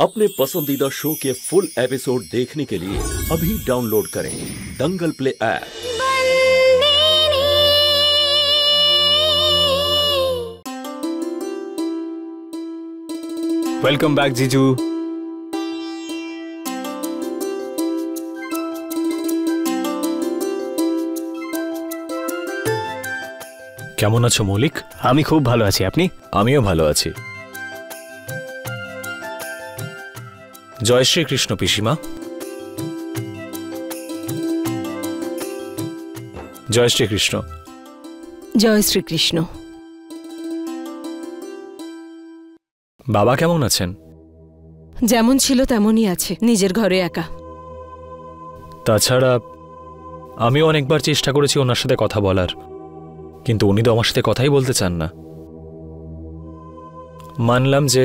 अपने पसंदीदा शो के फुल एपिसोड देखने के लिए अभी डाउनलोड करें दंगल प्ले ऐप। वेलकम बैक जीजू। কেমন আছো মৌলিক? আমি খুব ভালো আছি, আপনি? আমিও ভালো আছি। জয় শ্রী কৃষ্ণ পিসিমা। জয় শ্রী কৃষ্ণ। জয় শ্রীকৃষ্ণ। বাবা কেমন আছেন? যেমন ছিল তেমনই আছে, নিজের ঘরে একা। তাছাড়া আমিও অনেকবার চেষ্টা করেছি ওনার সাথে কথা বলার, কিন্তু উনি তো আমার সাথে কথাই বলতে চান না। মানলাম যে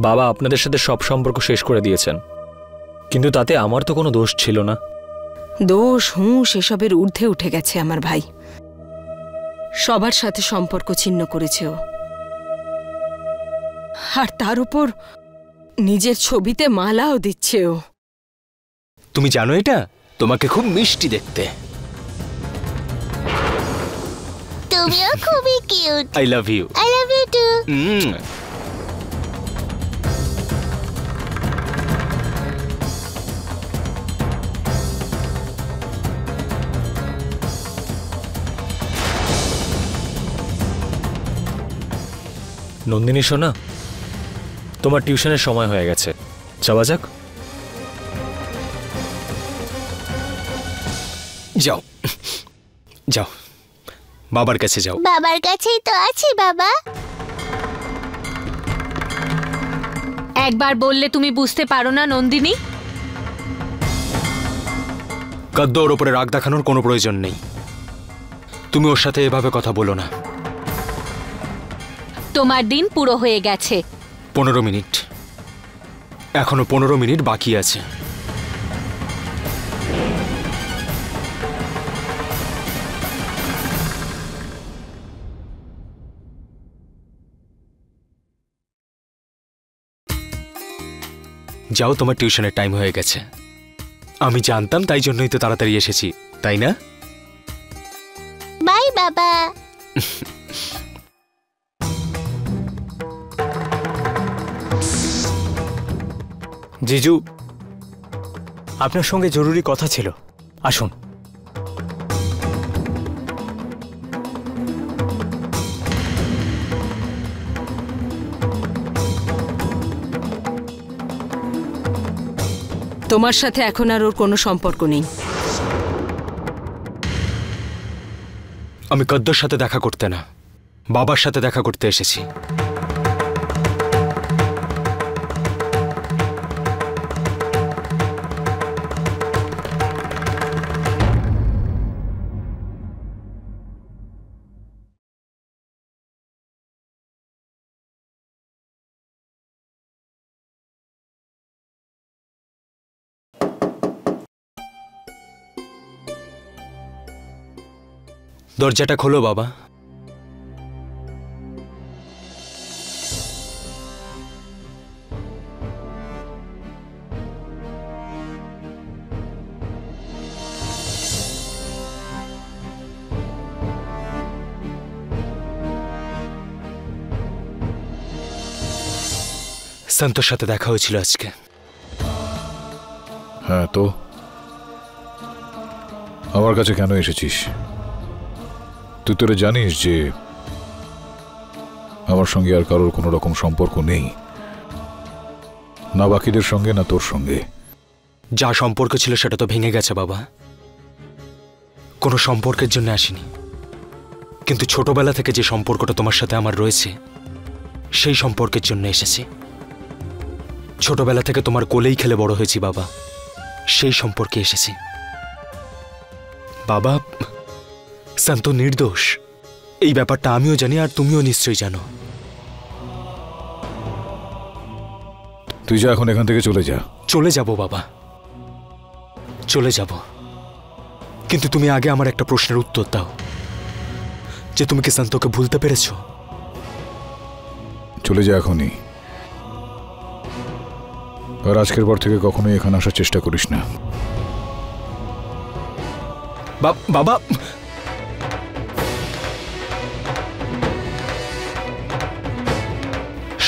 বাবা আপনাদের সাথে সব সম্পর্ক শেষ করে দিয়েছেন, কিন্তু তাতে আমার তো কোনো দোষ ছিল না। দোষ হুঁশ এসবের ঊর্ধ্বে উঠে গেছে আমার ভাই। সবার সাথে সম্পর্ক ছিন্ন করেছে ও, আর তার উপর নিজের ছবিতে মালাও দিচ্ছে ও। তুমি জানো এটা তোমাকে খুব মিষ্টি দেখতে। তুমিও খুবই cute. I love you. I love you too. Nandini সোনা, তোমার টিউশনের সময় হয়ে গেছে, যাওয়া যাক। যাও যাও, বাবার কাছে যাও। বাবার কাছেই তো আছি বাবা। একবার বললে তুমি বুঝতে পারো না নন্দিনী? গদ্দ ওর উপরে রাগ দেখানোর কোনো প্রয়োজন নেই। তুমি ওর সাথে এভাবে কথা বলো না। তোমার দিন পুরো হয়ে গেছে। 15 মিনিট, এখনো 15 মিনিট বাকি আছে। যাও, তোমার টিউশনের টাইম হয়ে গেছে। আমি জানতাম, তাই জন্যই তো তাড়াতাড়ি এসেছি, তাই না? বাই বাবা। জিজু, আপনার সঙ্গে জরুরি কথা ছিল, আসুন। তোমার সাথে এখন আর ওর কোনো সম্পর্ক নেই। আমি গদ্দর সাথে দেখা করতে না, বাবার সাথে দেখা করতে এসেছি। দরজাটা খোলো বাবা। সন্তোর সাথে দেখা হয়েছিল আজকে। হ্যাঁ, তো আমার কাছে কেন এসেছিস? তুই তোরে জানিস যে আমার সঙ্গে আর কারোর কোনো রকম সম্পর্ক নেই, না বাকিদের সঙ্গে না তোর সঙ্গে। যা সম্পর্ক ছিল সেটা তো ভেঙে গেছে বাবা। কোনো সম্পর্কের জন্য আসিনি, কিন্তু ছোটবেলা থেকে যে সম্পর্কটা তোমার সাথে আমার রয়েছে সেই সম্পর্কের জন্য এসেছি। ছোটবেলা থেকে তোমার কোলেই খেলে বড় হয়েছি বাবা, সেই সম্পর্কে এসেছি। বাবা, সন্ত নির্দোষ, এই ব্যাপারটা আমিও জানি, আর তুমিও নিশ্চয়ই জানো। তুই যা, এখন এখান থেকে চলে যা। চলে যাব বাবা, চলে যাব, কিন্তু তুমি আগে আমার একটা প্রশ্নের উত্তর দাও, যে তুমি কি সন্তকে ভুলতে পেরেছো? চলে যা এখনই। আর আজকের পর থেকে কখনোই এখানে আসার চেষ্টা করিস না। বাবা,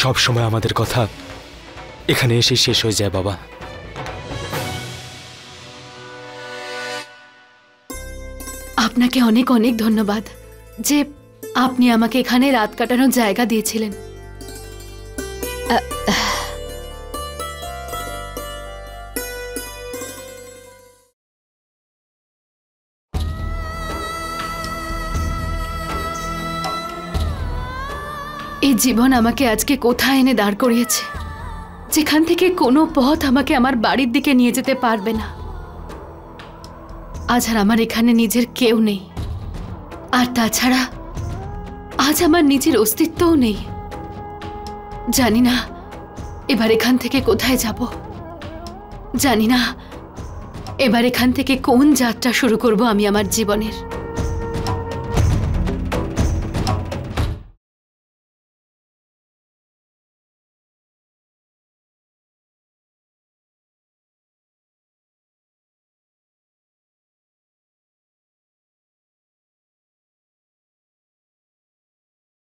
সব সময় আমাদের কথা এখানে এসে শেষ হয়ে যায় বাবা। আপনাকে অনেক অনেক ধন্যবাদ যে আপনি আমাকে এখানে রাত কাটানোর জায়গা দিয়েছিলেন। এই জীবন আমাকে আজকে কোথায় এনে দাঁড় করিয়েছে, যেখান থেকে কোনো পথ আমাকে আমার বাড়ির দিকে নিয়ে যেতে পারবে না। আজ আর আমার এখানে নিজের কেউ নেই, আর তাছাড়া আজ আমার নিজের অস্তিত্বও নেই। জানি না এবার এখান থেকে কোথায় যাব, জানি না এবার এখান থেকে কোন যাত্রা শুরু করব আমি আমার জীবনের।